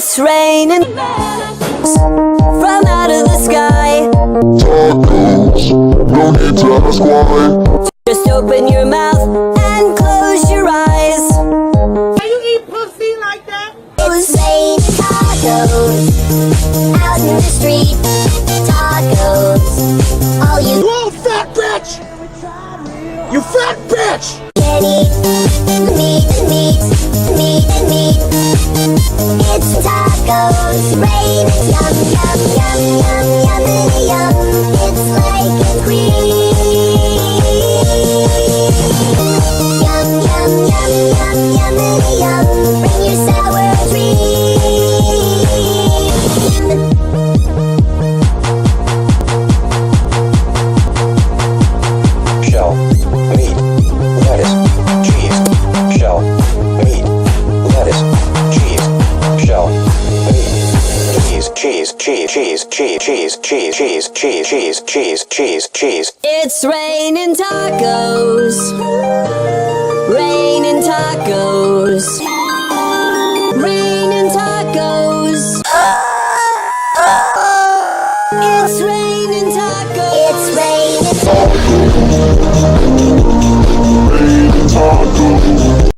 It's raining from out of the sky. Tacos, no need to ask why. Just open your mouth and close your eyes. Can you eat pussy like that? It's raining tacos out in the street. Tacos, all you You old fat bitch! You fat bitch! can eat. Meat, meat, meat, meat. It's tacos, raining, yum, yum, yum, yum, yum, yum. It's like a cream. Yum, yum, yum, yum, yum, yum. Bring your sour dream. Shell, meat, lettuce, cheese. Shell, meat, lettuce, cheese. Shell, meat, cheese, cheese, cheese, cheese, cheese, cheese, cheese, cheese, cheese, cheese, cheese, cheese. It's raining tacos. Raining tacos. Raining tacos. It's raining tacos. It's raining Raining tacos.